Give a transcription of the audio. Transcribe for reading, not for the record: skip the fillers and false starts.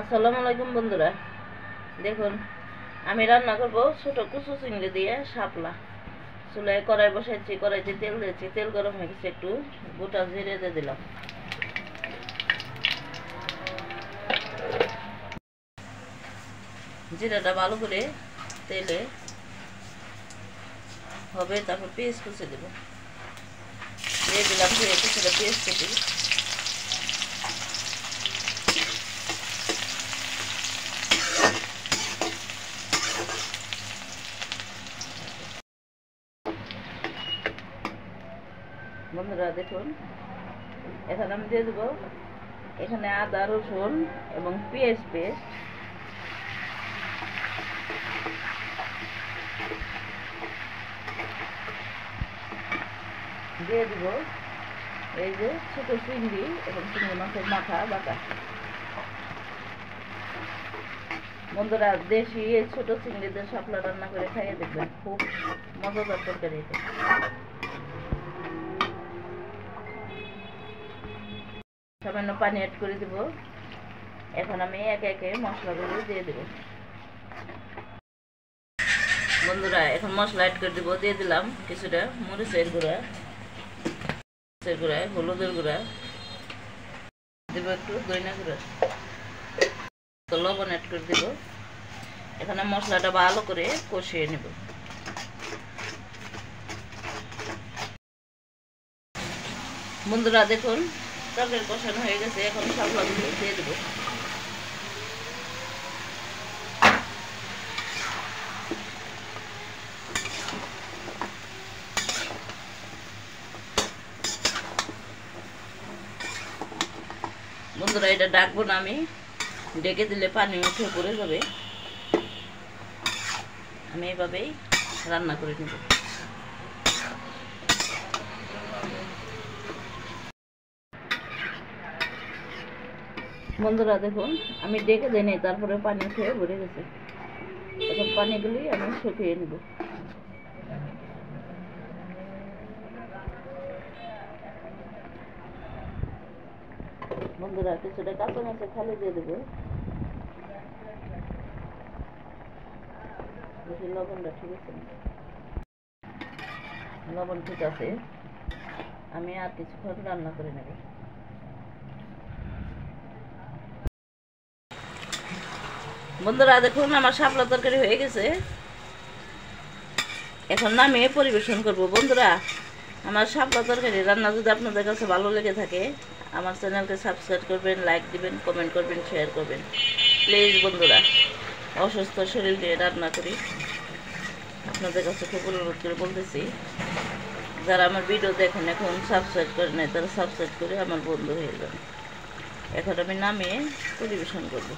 আসসালামু আলাইকুম বন্ধুরা, দেখুন আমি রান্না করব ছোট কুচু চিংড়ি দিয়ে শাপলা। চুলায় কড়াই বসাইছি, কড়াইতে তেল দিয়েছি, তেল গরম হয়ে গেছে, একটু গোটা জিরে দিয়ে দিলাম। জিরাটা ভালো করে তেলে হবে, তারপর পেঁয়াজ কুচে দেবো, দিয়ে দিলাম কিছুটা পেঁয়াজ কুচি। বন্ধুরা দেখুন, এখানে আমি দিয়ে দেবো এখানে আদা রসুন এবং পেঁয়াজ পেস্ট, দিয়ে দেবো এই যে ছোট চিংড়ি এবং চিংড়ি মাছের মাথা বাটা। বন্ধুরা দেশি এই ছোট চিংড়িদের শাপলা রান্না করে খাইয়ে দেখবেন, খুব মজাদার তরকারি এটা। সামান্য পানি অ্যাড করে দেব। এখন আমি একে একে মশলাগুলো দিয়ে দেব। বন্ধুরা এখন মশলা অ্যাড করে দেবো, দিয়ে দিলাম কিছুটা মরিচের গুঁড়া, হলুদের গুঁড়া, দেবো একটু দইনা গুঁড়া, তো লবণ অ্যাড করে দেব। এখানে মশলাটা ভালো করে কষিয়ে নেব। বন্ধুরা দেখুন তরকারি কষানো হয়ে গেছে, এখন শাপলাগুলো দিয়ে দেব। বন্ধুরা এটা ডাকবো না, আমি ডেকে দিলে পানি উঠে পড়ে যাবে। আমি এভাবেই রান্না করে নেব। বন্ধুরা দেখুন আমি ডেকে দিই নাই, তারপরে পানি উঠে ভরে গেছে। এখন পানিগুলি আমি শুকিয়ে নেব। বন্ধুরা কিছুটা কাঁচা মাছের খালি দিয়ে দেবো। দেখি লবণটা ঠিক আছে, লবণ ঠিক আছে। আমি আর কিছুক্ষণ রান্না করে নেব। বন্ধুরা দেখুন আমার শাপলা তরকারি হয়ে গেছে, এখন নামিয়ে পরিবেশন করব। বন্ধুরা আমার শাপলা তরকারি রান্না যদি আপনাদের কাছে ভালো লেগে থাকে, আমার চ্যানেলকে সাবস্ক্রাইব করবেন, লাইক দিবেন, কমেন্ট করবেন, শেয়ার করবেন প্লিজ। বন্ধুরা অসুস্থ শরীর নিয়ে রান্না করি, আপনাদের কাছে খুব অনুরোধ করে বলতেছি, যারা আমার ভিডিও দেখেন এখন সাবস্ক্রাইব করে নাই, তারা সাবস্ক্রাইব করে আমার বন্ধু হয়ে যান। এখন আমি নামিয়ে পরিবেশন করব।